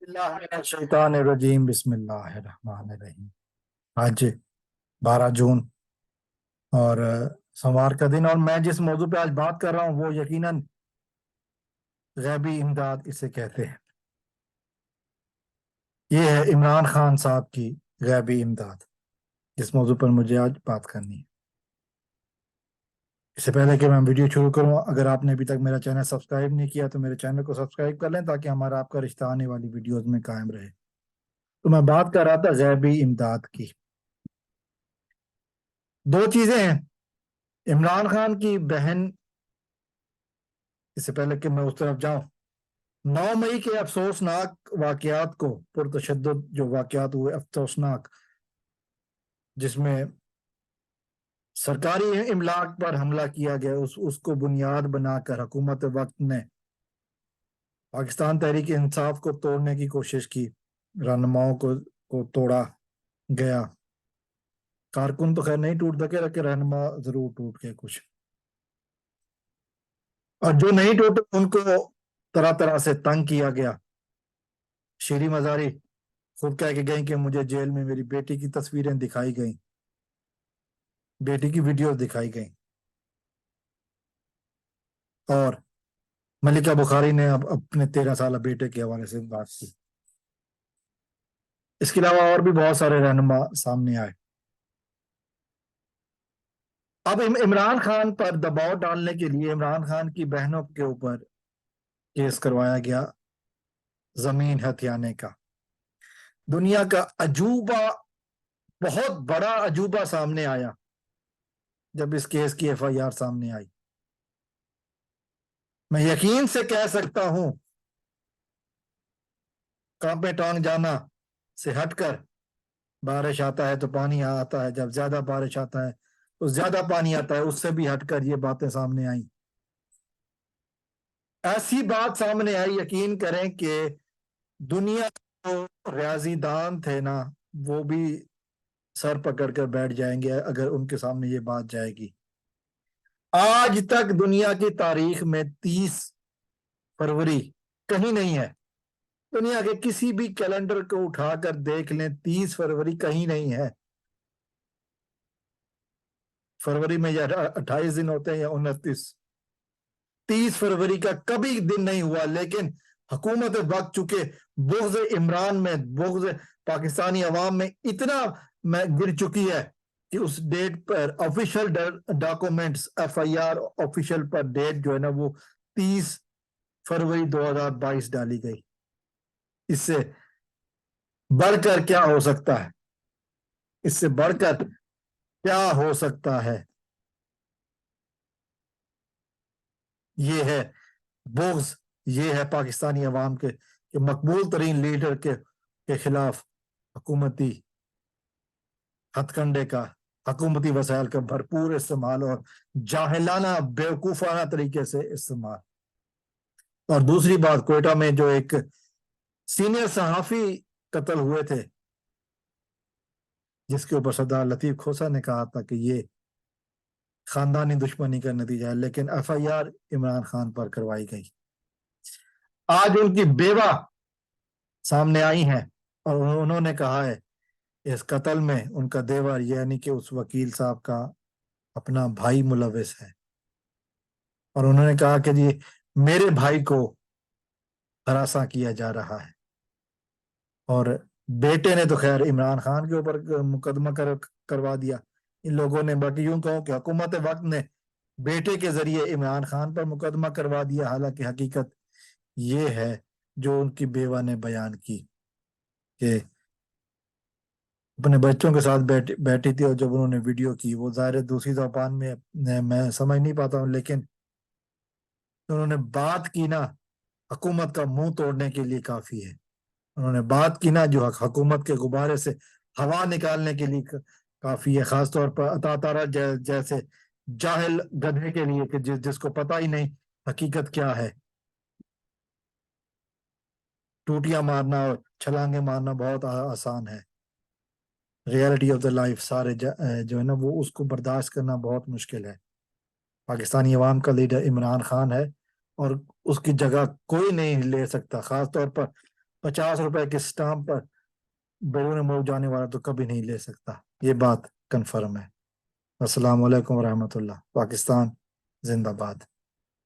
शैतान रजीम बिस्मिल्लाहिर्रहमानिर्रहीम। आज 12 जून और सोमवार का दिन, और मैं जिस मौजू पे आज बात कर रहा हूँ वो यकीनन गैबी इमदाद इसे कहते हैं। ये है इमरान खान साहब की गैबी इमदाद, जिस मौजू पर मुझे आज बात करनी है। इससे पहले कि मैं वीडियो शुरू करूँ, अगर आपने अभी तक मेरा चैनल सब्सक्राइब नहीं किया तो मेरे चैनल को सब्सक्राइब कर लें, ताकि हमारा आपका रिश्ता आने वाली वीडियोस में कायम रहे। तो मैं बात कर रहा था गैबी इमदाद की। दो चीजें हैं। इमरान खान की बहन, इससे पहले कि मैं उस तरफ जाऊं, 9 मई के अफसोसनाक वाकयात को, पुरतशद्दुद जो वाकयात हुए अफसोसनाक, जिसमें सरकारी इमलाक पर हमला किया गया, उसको बुनियाद बनाकर हुकूमत वक्त ने पाकिस्तान तहरीक इंसाफ को तोड़ने की कोशिश की। रहनुमाओं को तोड़ा गया। कारकुन तो खैर नहीं टूट सके, लेकिन रहनुमा जरूर टूट गए कुछ, और जो नहीं टूटे उनको तरह तरह से तंग किया गया। शीरी मजारी खुद कह के गई कि मुझे जेल में मेरी बेटी की तस्वीरें दिखाई गई, बेटी की वीडियो दिखाई गई। और मलिका बुखारी ने अब अपने 13 साल बेटे के हवाले से बात की। इसके अलावा और भी बहुत सारे रहनुमा सामने आए। अब इमरान खान पर दबाव डालने के लिए इमरान खान की बहनों के ऊपर केस करवाया गया जमीन हथियाने का। दुनिया का अजूबा, बहुत बड़ा अजूबा सामने आया जब इस केस की FIR सामने आई। मैं यकीन से कह सकता हूं, कांपे टांग जाना से हटकर, बारिश आता है तो पानी आता है, जब ज्यादा बारिश आता है तो ज्यादा पानी आता है, उससे भी हटकर ये बातें सामने आई। ऐसी बात सामने आई, यकीन करें कि दुनिया को रियाजीदान थे ना, वो भी सर पकड़ कर बैठ जाएंगे अगर उनके सामने ये बात जाएगी। आज तक दुनिया की तारीख में 30 फरवरी कहीं नहीं है। दुनिया के किसी भी कैलेंडर को उठाकर देख लें, 30 फरवरी कहीं नहीं है। फरवरी में या 28 दिन होते हैं या 29, 30 फरवरी का कभी दिन नहीं हुआ। लेकिन हुकूमत वक्त चुके बुग़्ज़ इमरान में, बुग़्ज़ पाकिस्तानी अवाम में इतना गिर चुकी है कि उस डेट पर ऑफिशियल डॉक्यूमेंट्स, FIR ऑफिशियल पर डेट जो है ना, वो 30 फरवरी 2022 डाली गई। इससे बढ़कर क्या हो सकता है? इससे बढ़कर क्या हो सकता है? ये है बुग़्ज़, ये है पाकिस्तानी अवाम के मकबूल तरीन लीडर के खिलाफ हुकूमती हथकंडे का, हुकूमती वसाइल का भरपूर इस्तेमाल और जाहिलाना बेवकूफाना तरीके से इस्तेमाल। और दूसरी बात, कोयटा में जो एक सीनियर सहाफी कत्ल हुए थे, जिसके ऊपर सरदार लतीफ खोसा ने कहा था कि ये खानदानी दुश्मनी का नतीजा है, लेकिन FIR इमरान खान पर करवाई गई। आज उनकी बेवा सामने आई हैं और उन्होंने कहा है इस कत्ल में उनका देवर, यानी कि उस वकील साहब का अपना भाई मुलविस है। और उन्होंने कहा कि जी मेरे भाई को हरासा किया जा रहा है। और बेटे ने तो खैर इमरान खान के ऊपर मुकदमा करवा दिया इन लोगों ने। बाकी यूं कहो कि हुकूमत वक्त ने बेटे के जरिए इमरान खान पर मुकदमा करवा दिया। हालांकि हकीकत ये है जो उनकी बेवा ने बयान की कि अपने बच्चों के साथ बैठी थी, और जब उन्होंने वीडियो की, वो ज़ाहिर दूसरी ज़बान में मैं समझ नहीं पाता हूँ, लेकिन उन्होंने बात की ना, हुकूमत का मुंह तोड़ने के लिए काफी है। उन्होंने बात की ना जो हुकूमत के गुब्बारे से हवा निकालने के लिए काफी है। खासतौर पर अता तारा जैसे जाहिल गधे के लिए कि जिसको पता ही नहीं हकीकत क्या है। टूटियां मारना और छलांगे मारना बहुत आसान है, रियलिटी ऑफ द लाइफ सारे जो है ना, वो उसको बर्दाश्त करना बहुत मुश्किल है। पाकिस्तानी अवाम का लीडर इमरान खान है और उसकी जगह कोई नहीं ले सकता। खासतौर पर 50 रुपए के स्टाम्प पर बैरून मुल्क जाने वाला तो कभी नहीं ले सकता। ये बात कंफर्म है। अस्सलाम वालेकुम रहमतुल्लाह। पाकिस्तान जिंदाबाद।